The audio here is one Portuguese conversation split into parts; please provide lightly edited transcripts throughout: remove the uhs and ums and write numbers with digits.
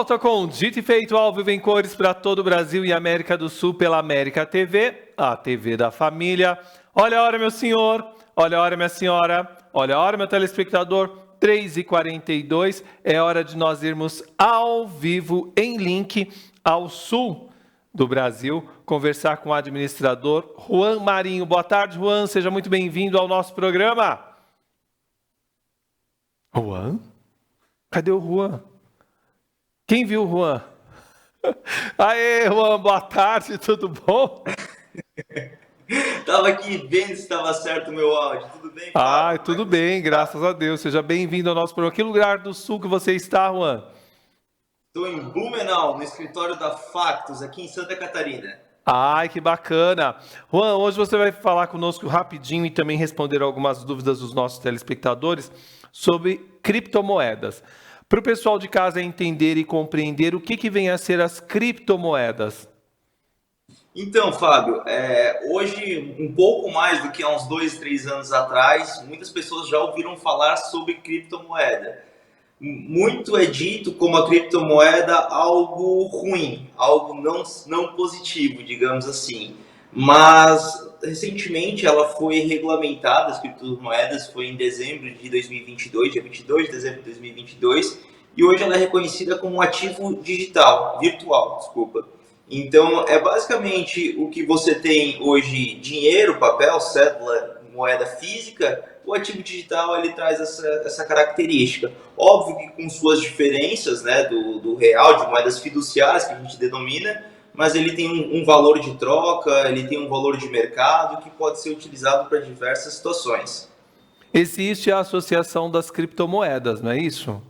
volta com Dito e Feito ao vivo em cores para todo o Brasil e América do Sul pela América TV, a TV da família. Olha a hora, meu senhor, olha a hora, minha senhora, olha a hora, meu telespectador, 3h42, é hora de nós irmos ao vivo em link ao sul do Brasil, conversar com o administrador Juan Marinho. Boa tarde, Juan, seja muito bem-vindo ao nosso programa. Juan? Cadê o Juan? Quem viu o Juan? Aê, Juan, boa tarde, tudo bom? Estava aqui vendo se estava certo o meu áudio. Tudo bem, Fábio? Tudo bem, graças a Deus. Seja bem-vindo ao nosso programa. Que lugar do sul que você está, Juan? Estou em Blumenau, no escritório da Factus, aqui em Santa Catarina. Ai, que bacana. Juan, hoje você vai falar conosco rapidinho e também responder algumas dúvidas dos nossos telespectadores sobre criptomoedas. Para o pessoal de casa entender e compreender o que vem a ser as criptomoedas. Então, Fábio, hoje, um pouco mais do que há uns 2, 3 anos atrás, muitas pessoas já ouviram falar sobre criptomoeda. Muito é dito como a criptomoeda algo ruim, algo não positivo, digamos assim. Mas, recentemente, ela foi regulamentada, as criptomoedas, foi em dezembro de 2022, dia 22 de dezembro de 2022, e hoje ela é reconhecida como um ativo virtual, desculpa. Então, é basicamente o que você tem hoje, dinheiro, papel, cédula, moeda física. O ativo digital ele traz essa característica. Óbvio que com suas diferenças, né, do real, de moedas fiduciárias, que a gente denomina, mas ele tem um valor de troca, ele tem um valor de mercado que pode ser utilizado para diversas situações. Existe a associação das criptomoedas, não é isso?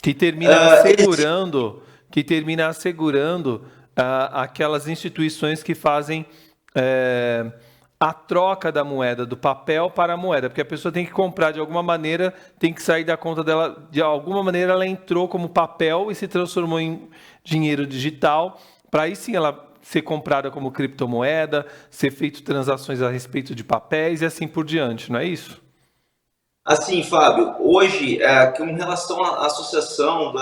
Que termina assegurando aquelas instituições que fazem a troca da moeda, do papel para a moeda, porque a pessoa tem que comprar de alguma maneira, tem que sair da conta dela, de alguma maneira ela entrou como papel e se transformou em dinheiro digital, para aí sim ela ser comprada como criptomoeda, ser feito transações a respeito de papéis e assim por diante, não é isso? Assim, Fábio, hoje, com relação à associação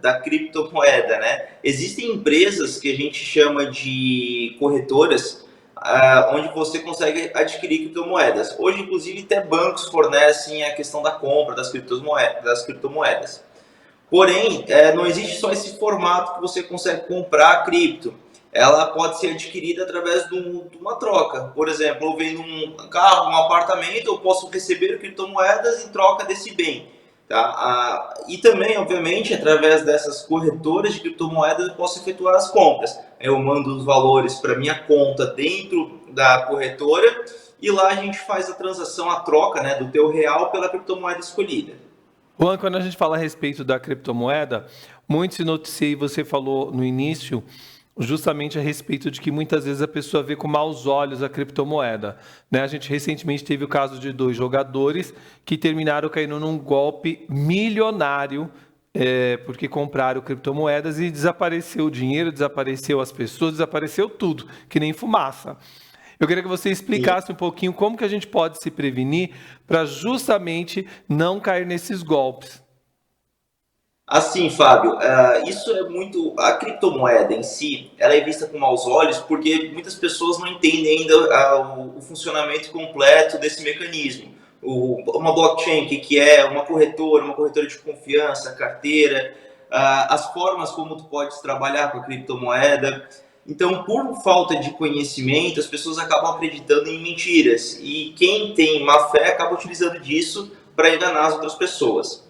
da criptomoeda, né, existem empresas que a gente chama de corretoras, onde você consegue adquirir criptomoedas. Hoje, inclusive, até bancos fornecem a questão da compra das criptomoedas. Porém, não existe só esse formato que você consegue comprar a cripto. Ela pode ser adquirida através de uma troca. Por exemplo, eu vendo um carro, um apartamento, eu posso receber criptomoedas em troca desse bem. Tá? E também, obviamente, através dessas corretoras de criptomoedas, eu posso efetuar as compras. Eu mando os valores para minha conta dentro da corretora e lá a gente faz a transação, a troca, né, do teu real pela criptomoeda escolhida. Juan, quando a gente fala a respeito da criptomoeda, muito se noticia, e você falou no início, justamente a respeito de que muitas vezes a pessoa vê com maus olhos a criptomoeda, né? A gente recentemente teve o caso de 2 jogadores que terminaram caindo num golpe milionário, porque compraram criptomoedas e desapareceu o dinheiro, desapareceu as pessoas, desapareceu tudo, que nem fumaça. Eu queria que você explicasse um pouquinho como que a gente pode se prevenir para justamente não cair nesses golpes. Assim, Fábio, isso é muito. A criptomoeda em si, ela é vista com maus olhos porque muitas pessoas não entendem ainda o funcionamento completo desse mecanismo. Uma blockchain, o que é? Uma corretora de confiança, carteira, as formas como tu pode trabalhar com a criptomoeda. Então, por falta de conhecimento, as pessoas acabam acreditando em mentiras e quem tem má fé acaba utilizando disso para enganar as outras pessoas.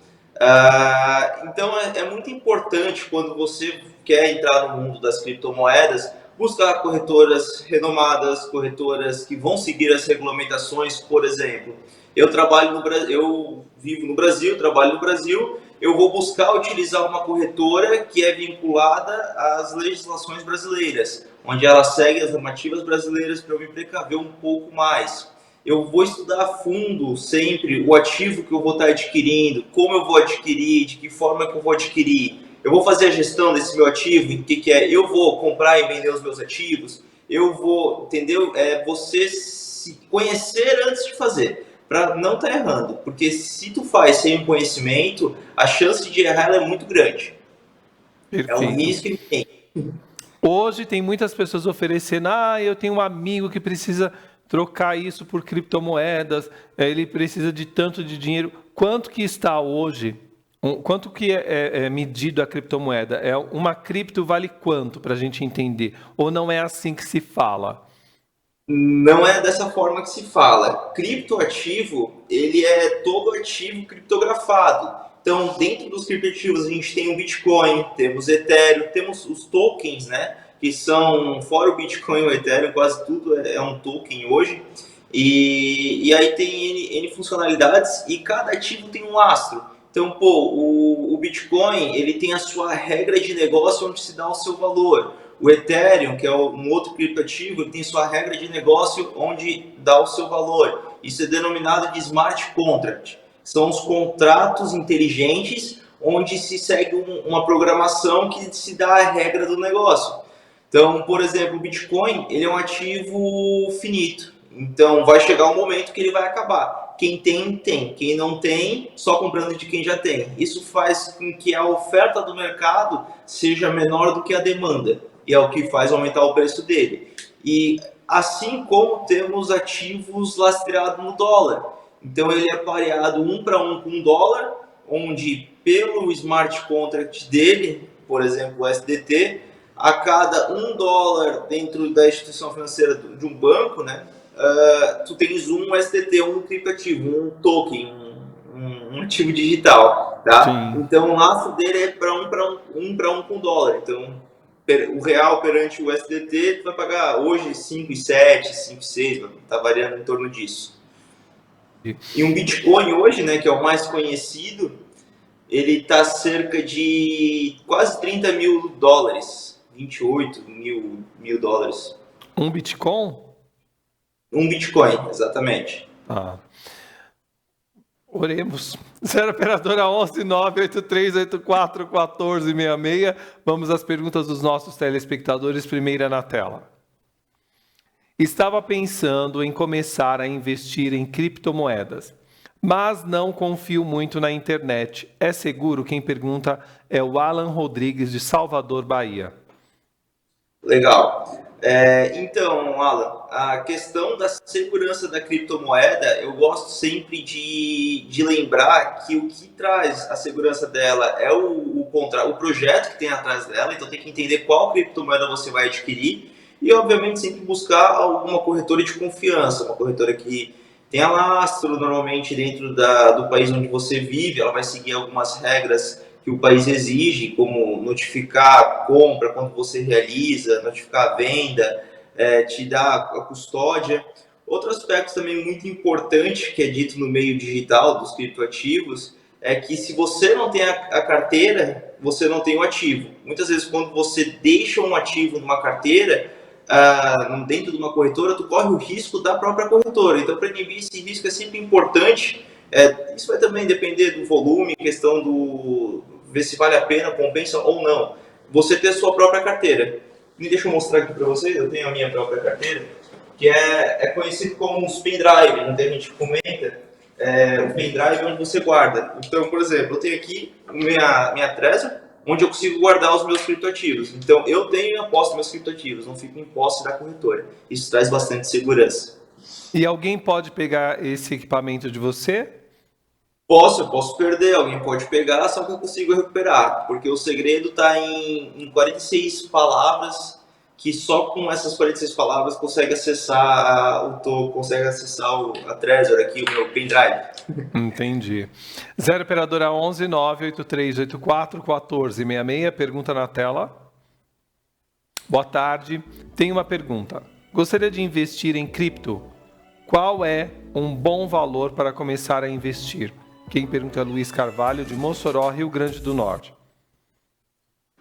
Então é muito importante quando você quer entrar no mundo das criptomoedas, buscar corretoras renomadas, corretoras que vão seguir as regulamentações. Por exemplo, eu vivo no Brasil, trabalho no Brasil, eu vou buscar utilizar uma corretora que é vinculada às legislações brasileiras, onde ela segue as normativas brasileiras para eu me precaver um pouco mais. Eu vou estudar a fundo sempre o ativo que eu vou estar adquirindo, como eu vou adquirir, de que forma que eu vou adquirir. Eu vou fazer a gestão desse meu ativo, o que é? Eu vou comprar e vender os meus ativos, eu vou, entendeu? Você se conhecer antes de fazer, para não estar errando. Porque se tu faz sem conhecimento, a chance de errar é muito grande. É um Perfeito. risco iminente. Hoje tem muitas pessoas oferecendo, eu tenho um amigo que precisa trocar isso por criptomoedas, ele precisa de tanto de dinheiro. Quanto que está hoje? Quanto que é medido a criptomoeda? Uma cripto vale quanto para a gente entender? Ou não é assim que se fala? Não é dessa forma que se fala. Criptoativo, ele é todo ativo criptografado. Então, dentro dos criptoativos, a gente tem o Bitcoin, temos Ethereum, temos os tokens, né? Que são, fora o Bitcoin e o Ethereum, quase tudo é um token hoje. E aí tem N funcionalidades e cada ativo tem um lastro. Então, pô, o Bitcoin, ele tem a sua regra de negócio onde se dá o seu valor. O Ethereum, que é um outro criptoativo, ele tem sua regra de negócio onde dá o seu valor. Isso é denominado de smart contract. São os contratos inteligentes onde se segue uma programação que se dá a regra do negócio. Então, por exemplo, o Bitcoin, ele é um ativo finito. Então, vai chegar um momento que ele vai acabar. Quem tem, tem. Quem não tem, só comprando de quem já tem. Isso faz com que a oferta do mercado seja menor do que a demanda. E é o que faz aumentar o preço dele. E assim como temos ativos lastreados no dólar. Então, ele é pareado 1 para 1 com o dólar, onde pelo smart contract dele, por exemplo, o SDT, a cada $1 dentro da instituição financeira de um banco, né, tu tens um STT, um criptoativo, um token, um ativo digital, tá? Sim. Então o laço dele é para um para um com o dólar. Então o real perante o SDT tu vai pagar hoje 5,7, 5,6, tá variando em torno disso. E um Bitcoin hoje, né, que é o mais conhecido, ele está cerca de quase $30.000, 28 mil dólares. Um Bitcoin? Um Bitcoin, exatamente. Ah. Oremos. 0 operadora 11 98384 1466. Vamos às perguntas dos nossos telespectadores, primeira na tela. Estava pensando em começar a investir em criptomoedas, mas não confio muito na internet. É seguro? Quem pergunta é o Alan Rodrigues, de Salvador, Bahia. Legal. Então, Alan, a questão da segurança da criptomoeda, eu gosto sempre de lembrar que o que traz a segurança dela é o projeto que tem atrás dela, então tem que entender qual criptomoeda você vai adquirir e, obviamente, sempre buscar alguma corretora de confiança, uma corretora que tenha lastro, normalmente dentro do país onde você vive, ela vai seguir algumas regras que o país exige, como notificar a compra quando você realiza, notificar a venda, te dar a custódia. Outro aspecto também muito importante que é dito no meio digital dos criptoativos é que se você não tem a carteira, você não tem o ativo. Muitas vezes quando você deixa um ativo numa carteira, dentro de uma corretora, tu corre o risco da própria corretora. Então, para inibir esse risco é sempre importante. Isso vai também depender do volume, questão do ver se vale a pena, compensa ou não. Você ter a sua própria carteira. Me deixa eu mostrar aqui para vocês, eu tenho a minha própria carteira, que é conhecido como os pendrive, não tem a gente que comenta, o pendrive onde você guarda. Então, por exemplo, eu tenho aqui minha Trezor, onde eu consigo guardar os meus criptoativos. Então, eu tenho a posse dos meus criptoativos, não fico em posse da corretora. Isso traz bastante segurança. E alguém pode pegar esse equipamento de você? Eu posso perder, alguém pode pegar, só que eu consigo recuperar, porque o segredo está em 46 palavras, que só com essas 46 palavras consegue acessar a Trezor aqui, o meu pendrive. Entendi. 0 operadora 11 98384 1466. Pergunta na tela. Boa tarde. Tenho uma pergunta. Gostaria de investir em cripto. Qual é um bom valor para começar a investir? Quem pergunta é Luiz Carvalho, de Mossoró, Rio Grande do Norte.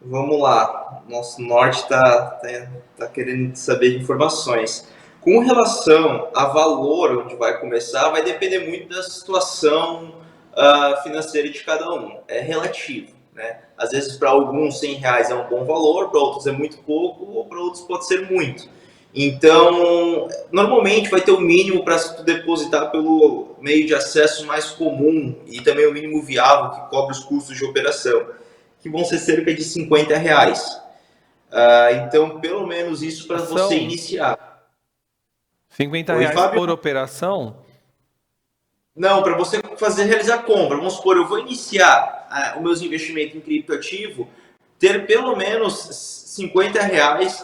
Vamos lá. Nosso norte está querendo saber de informações. Com relação a valor onde vai começar, vai depender muito da situação financeira de cada um. É relativo, né? Às vezes, para alguns, R$ 100 é um bom valor, para outros é muito pouco, ou para outros pode ser muito. Então, normalmente vai ter o mínimo para tu depositar pelo meio de acesso mais comum e também o mínimo viável que cobre os custos de operação, que vão ser cerca de R$ 50. Então, pelo menos isso para você iniciar. R$ 50 por operação? Não, para você realizar compra. Vamos supor, eu vou iniciar os meus investimentos em criptoativo, ter pelo menos R$ 50,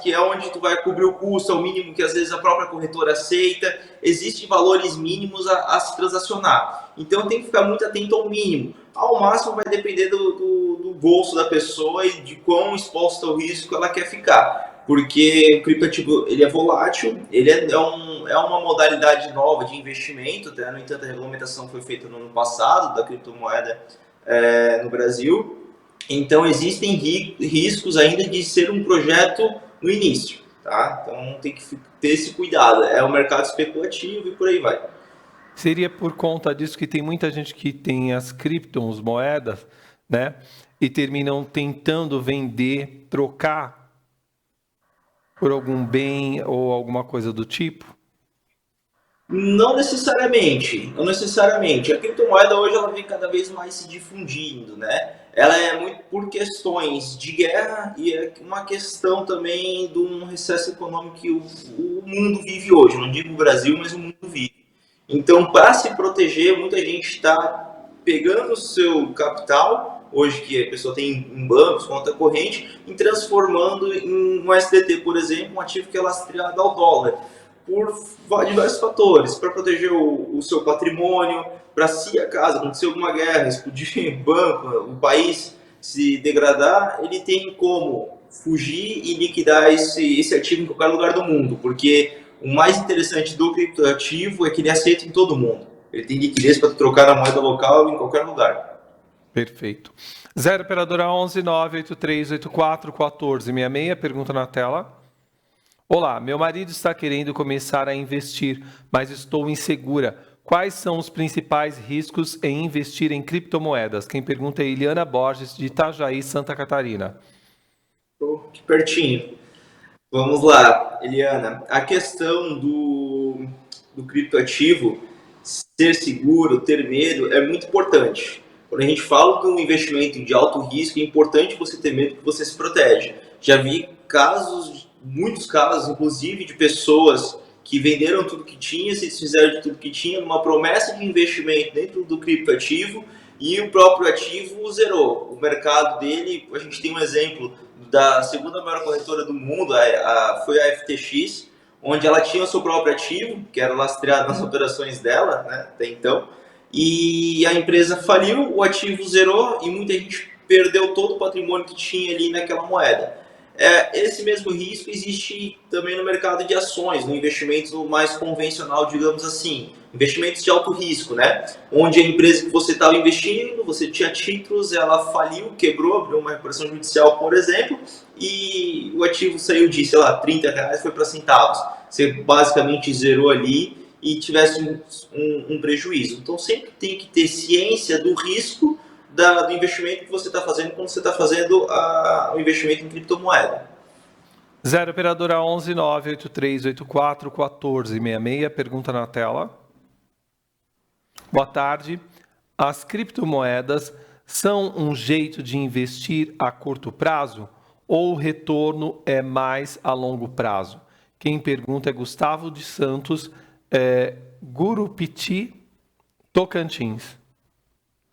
que é onde tu vai cobrir o custo, é o mínimo que às vezes a própria corretora aceita. Existem valores mínimos a se transacionar. Então tem que ficar muito atento ao mínimo. Ao máximo vai depender do bolso da pessoa e de quão exposta ao risco ela quer ficar. Porque o criptoativo ele é volátil, ele é uma modalidade nova de investimento, tá? No entanto, a regulamentação foi feita no ano passado da criptomoeda no Brasil. Então, existem riscos ainda de ser um projeto no início, tá? Então, tem que ter esse cuidado. É um mercado especulativo e por aí vai. Seria por conta disso que tem muita gente que tem as criptomoedas, né? E terminam tentando vender, trocar por algum bem ou alguma coisa do tipo? Não necessariamente, não necessariamente. A criptomoeda hoje ela vem cada vez mais se difundindo, né? Ela é muito por questões de guerra e é uma questão também de um recesso econômico que o mundo vive hoje. Não digo o Brasil, mas o mundo vive. Então, para se proteger, muita gente está pegando o seu capital, hoje que a pessoa tem em bancos, conta corrente, e transformando em um SDT, por exemplo, um ativo que é lastreado ao dólar por diversos fatores, para proteger o seu patrimônio, para se acaso acontecer alguma guerra, explodir banco, o país se degradar, ele tem como fugir e liquidar esse ativo em qualquer lugar do mundo, porque o mais interessante do criptoativo é que ele é aceito em todo mundo. Ele tem liquidez para trocar a moeda local em qualquer lugar. Perfeito. 0 operadora 11 983 84 1466, pergunta na tela. Olá, meu marido está querendo começar a investir, mas estou insegura. Quais são os principais riscos em investir em criptomoedas? Quem pergunta é Eliana Borges, de Itajaí, Santa Catarina. Estou aqui pertinho. Vamos lá, Eliana. A questão do criptoativo ser seguro, ter medo, é muito importante. Quando a gente fala de um investimento de alto risco, é importante você ter medo que você se protege. Já vi casos, muitos casos, inclusive, de pessoas que venderam tudo que tinha, se desfizeram de tudo que tinha, numa promessa de investimento dentro do criptoativo, e o próprio ativo zerou. O mercado dele, a gente tem um exemplo da segunda maior corretora do mundo, foi a FTX, onde ela tinha o seu próprio ativo, que era lastreado nas operações dela, né, até então, e a empresa faliu, o ativo zerou e muita gente perdeu todo o patrimônio que tinha ali naquela moeda. Esse mesmo risco existe também no mercado de ações, no investimento mais convencional, digamos assim, investimentos de alto risco, né? Onde a empresa que você estava investindo, você tinha títulos, ela faliu, quebrou, abriu uma recuperação judicial, por exemplo, e o ativo saiu de, sei lá, R$ 30, foi para centavos. Você basicamente zerou ali e tivesse um prejuízo. Então sempre tem que ter ciência do risco do investimento que você está fazendo quando você está fazendo o investimento em criptomoeda. 0 operadora 11 983 84 1466, pergunta na tela. Boa tarde. As criptomoedas são um jeito de investir a curto prazo ou o retorno é mais a longo prazo? Quem pergunta é Gustavo de Santos, Gurupiti, Tocantins.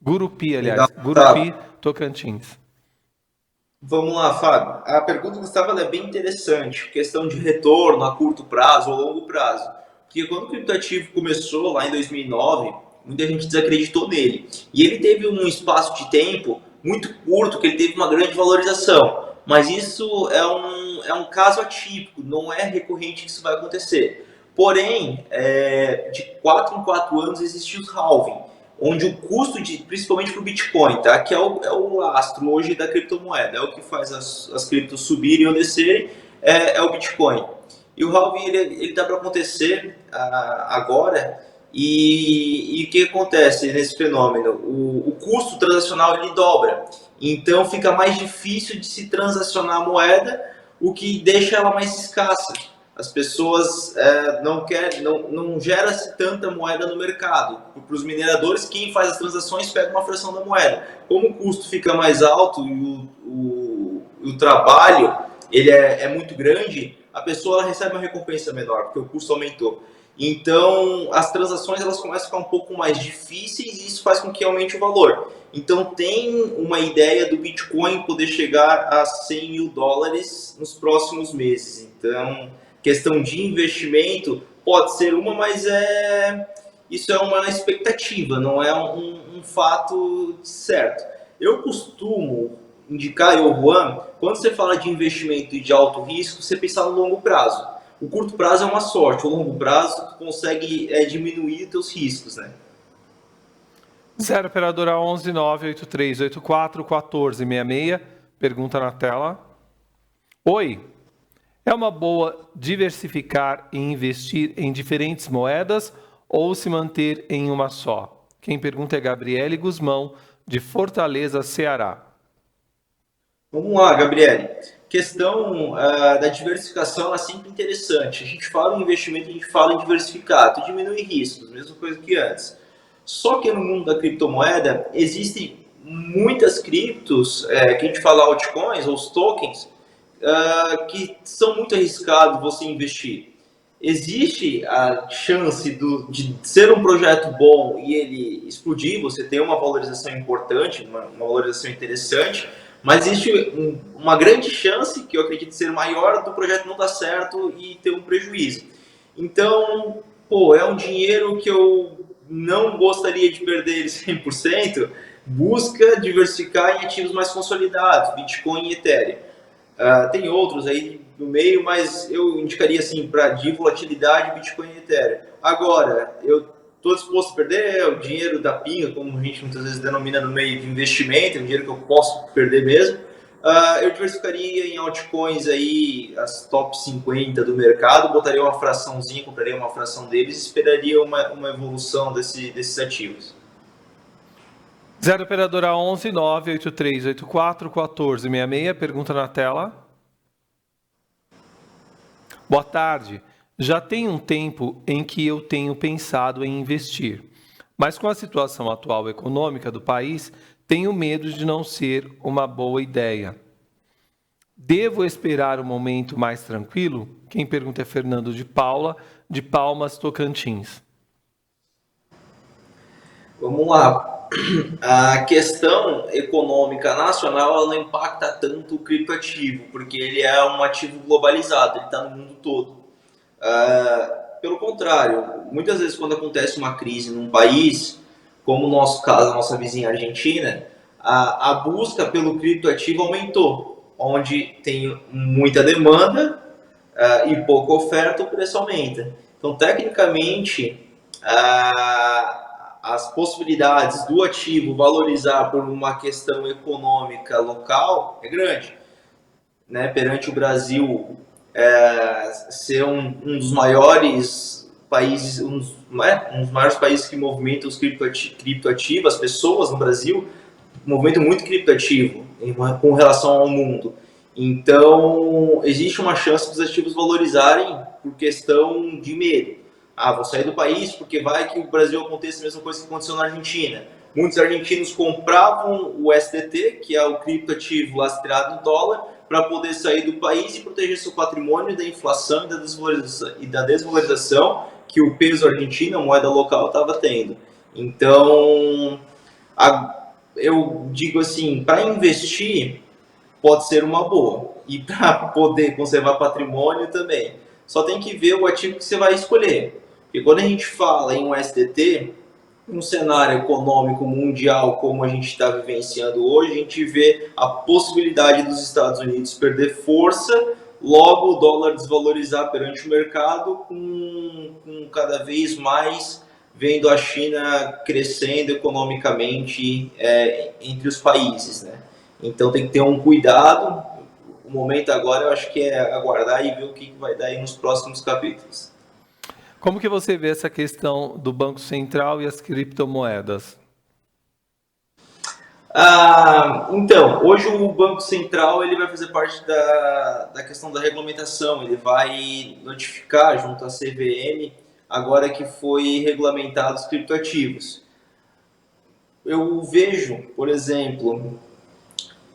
Gurupi, aliás. Legal, Gurupi, Tocantins. Vamos lá, Fábio. A pergunta do Gustavo é bem interessante. Questão de retorno a curto prazo ou longo prazo. Porque quando o criptoativo começou lá em 2009, muita gente desacreditou nele. E ele teve um espaço de tempo muito curto que ele teve uma grande valorização. Mas isso é um caso atípico, não é recorrente que isso vai acontecer. Porém, de 4 em 4 anos existe o halving, onde o custo, principalmente para o Bitcoin, tá? Que é o lastro hoje da criptomoeda, é o que faz as criptos subirem ou descerem, é o Bitcoin. E o halving ele dá para acontecer agora, e o que acontece nesse fenômeno? O custo transacional ele dobra, então fica mais difícil de se transacionar a moeda, o que deixa ela mais escassa. As pessoas não gera-se tanta moeda no mercado. Para os mineradores, quem faz as transações pega uma fração da moeda. Como o custo fica mais alto e o trabalho ele é muito grande, a pessoa ela recebe uma recompensa menor, porque o custo aumentou. Então, as transações elas começam a ficar um pouco mais difíceis e isso faz com que aumente o valor. Então, tem uma ideia do Bitcoin poder chegar a 100 mil dólares nos próximos meses. Então, questão de investimento pode ser uma, mas isso é uma expectativa, não é um fato certo. Eu costumo indicar, Juan, quando você fala de investimento e de alto risco, você pensar no longo prazo. O curto prazo é uma sorte, o longo prazo tu consegue diminuir os teus riscos, né? 0 operadora 11 983 84 1466. Pergunta na tela. Oi, é uma boa diversificar e investir em diferentes moedas ou se manter em uma só? Quem pergunta é Gabriele Guzmão, de Fortaleza, Ceará. Vamos lá, Gabriele. Questão da diversificação é sempre interessante. A gente fala em investimento, a gente fala em diversificar, tu diminui riscos, mesma coisa que antes. Só que no mundo da criptomoeda existem muitas criptos, que a gente fala altcoins ou os tokens, que são muito arriscados você investir. Existe a chance de ser um projeto bom e ele explodir, você ter uma valorização importante, uma valorização interessante, mas existe uma grande chance, que eu acredito ser maior, do projeto não dar certo e ter um prejuízo. Então, pô, é um dinheiro que eu não gostaria de perder ele 100%, busca diversificar em ativos mais consolidados, Bitcoin e Ethereum. Tem outros aí no meio, mas eu indicaria assim para de volatilidade Bitcoin e Ethereum. Agora, eu estou disposto a perder o dinheiro da pinga, como a gente muitas vezes denomina no meio de investimento, é um dinheiro que eu posso perder mesmo. Eu diversificaria em altcoins aí as top 50 do mercado, botaria uma fraçãozinha, compraria uma fração deles e esperaria uma evolução desses ativos. 0 operadora 11 983 84 1466. Pergunta na tela. Boa tarde. Já tem um tempo em que eu tenho pensado em investir, mas com a situação atual econômica do país, tenho medo de não ser uma boa ideia. Devo esperar um momento mais tranquilo? Quem pergunta é Fernando de Paula, de Palmas, Tocantins. Vamos lá. A questão econômica nacional ela não impacta tanto o criptoativo, porque ele é um ativo globalizado, ele está no mundo todo. Pelo contrário, muitas vezes quando acontece uma crise num país, como no nosso caso, a nossa vizinha Argentina, a busca pelo criptoativo aumentou, onde tem muita demanda e pouca oferta, o preço aumenta. Então, tecnicamente, as possibilidades do ativo valorizar por uma questão econômica local é grande, né? Perante o Brasil ser um dos maiores países, um dos maiores países que movimentam os criptoativos, as pessoas no Brasil movimentam muito criptoativo com relação ao mundo. Então, existe uma chance dos ativos valorizarem por questão de medo. Vou sair do país porque vai que o Brasil aconteça a mesma coisa que aconteceu na Argentina. Muitos argentinos compravam o SDT, que é o criptoativo lastreado no dólar, para poder sair do país e proteger seu patrimônio da inflação e da desvalorização que o peso argentino, a moeda local, estava tendo. Então, eu digo assim, para investir pode ser uma boa e para poder conservar patrimônio também. Só tem que ver o ativo que você vai escolher. Porque quando a gente fala em um SDT, um cenário econômico mundial como a gente está vivenciando hoje, a gente vê a possibilidade dos Estados Unidos perder força, logo o dólar desvalorizar perante o mercado, com cada vez mais vendo a China crescendo economicamente entre os países, né? Então tem que ter um cuidado. O momento agora eu acho que é aguardar e ver o que vai dar aí nos próximos capítulos. Como que você vê essa questão do Banco Central e as criptomoedas? Então, hoje o Banco Central ele vai fazer parte da questão da regulamentação, ele vai notificar junto à CVM, agora que foi regulamentado os criptoativos. Eu vejo, por exemplo,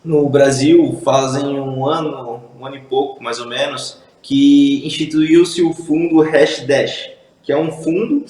No Brasil, fazem um ano e pouco, mais ou menos, que instituiu-se o fundo Hashdash, que é um fundo,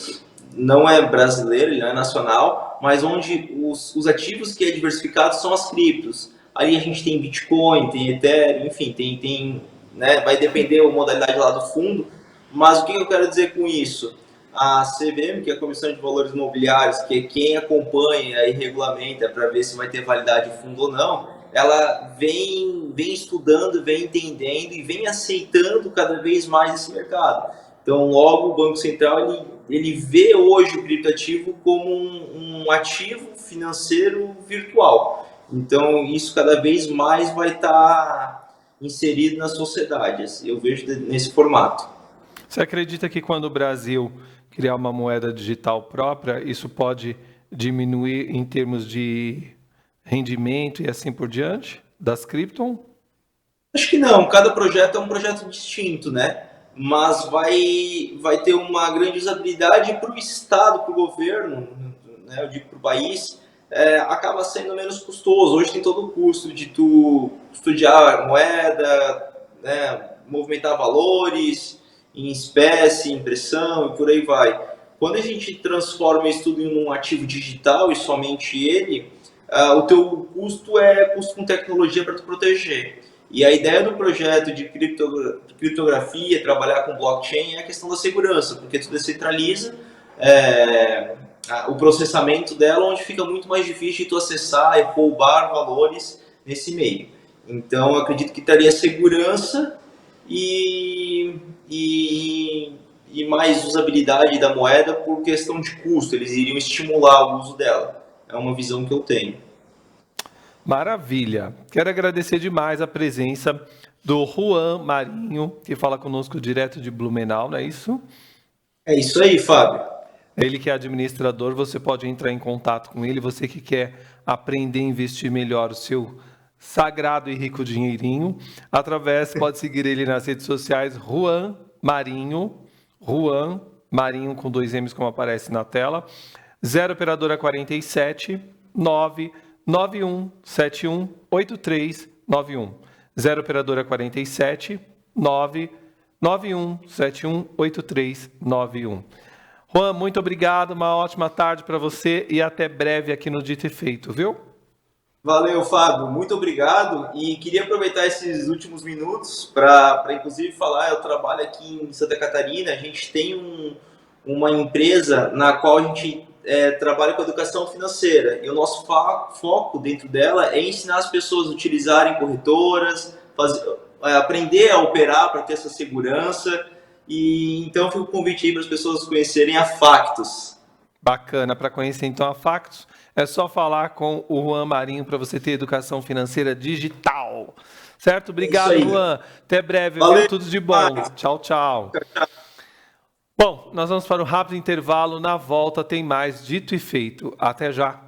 não é brasileiro, ele não é nacional, mas onde os ativos que é diversificado são as criptos. Ali a gente tem Bitcoin, tem Ethereum, enfim, né, vai depender da modalidade lá do fundo, mas o que eu quero dizer com isso? A CVM, que é a Comissão de Valores Imobiliários, que é quem acompanha e regulamenta para ver se vai ter validade o fundo ou não, ela vem estudando, vem entendendo e vem aceitando cada vez mais esse mercado. Então, logo, o Banco Central ele vê hoje o criptoativo como um ativo financeiro virtual. Então, isso cada vez mais vai estar inserido na sociedade. Eu vejo nesse formato. Você acredita que quando o Brasil criar uma moeda digital própria, isso pode diminuir em termos de rendimento e assim por diante das cripton? Acho que não, cada projeto é um projeto distinto, né? Mas vai ter uma grande usabilidade para o Estado, para o governo, né? Eu digo para o país, acaba sendo menos custoso. Hoje tem todo o custo de tu estudar moeda, né? Movimentar valores em espécie, impressão e por aí vai. Quando a gente transforma isso tudo em um ativo digital e somente ele, o teu custo é custo com tecnologia para tu proteger. E a ideia do projeto de criptografia, trabalhar com blockchain, é a questão da segurança, porque tu descentraliza o processamento dela, onde fica muito mais difícil de tu acessar e roubar valores nesse meio. Então, eu acredito que traria segurança e, e, e mais usabilidade da moeda por questão de custo. Eles iriam estimular o uso dela. É uma visão que eu tenho. Maravilha. Quero agradecer demais a presença do Juan Marinho, que fala conosco direto de Blumenau, não é isso? É isso aí, Fábio. Ele que é administrador, você pode entrar em contato com ele, você que quer aprender a investir melhor o seu sagrado e rico dinheirinho, pode seguir ele nas redes sociais, Juan Marinho com 2 M's como aparece na tela, 0 operadora 47 99171 8391. 0 operadora 47 99171 8391. Juan, muito obrigado, uma ótima tarde para você e até breve aqui no Dito e Feito, viu? Valeu, Fábio, muito obrigado. E queria aproveitar esses últimos minutos para inclusive falar, eu trabalho aqui em Santa Catarina, a gente tem uma empresa na qual a gente trabalha com educação financeira. E o nosso foco dentro dela é ensinar as pessoas a utilizarem corretoras, aprender a operar para ter essa segurança. E então fica o convite aí para as pessoas conhecerem a Factus. Bacana, para conhecer então a Factus, é só falar com o Juan Marinho para você ter educação financeira digital. Certo? Obrigado, Juan. Até breve. Valeu. Tudo de bom. Tchau, tchau. Bom, nós vamos para um rápido intervalo. Na volta tem mais Dito e Feito. Até já.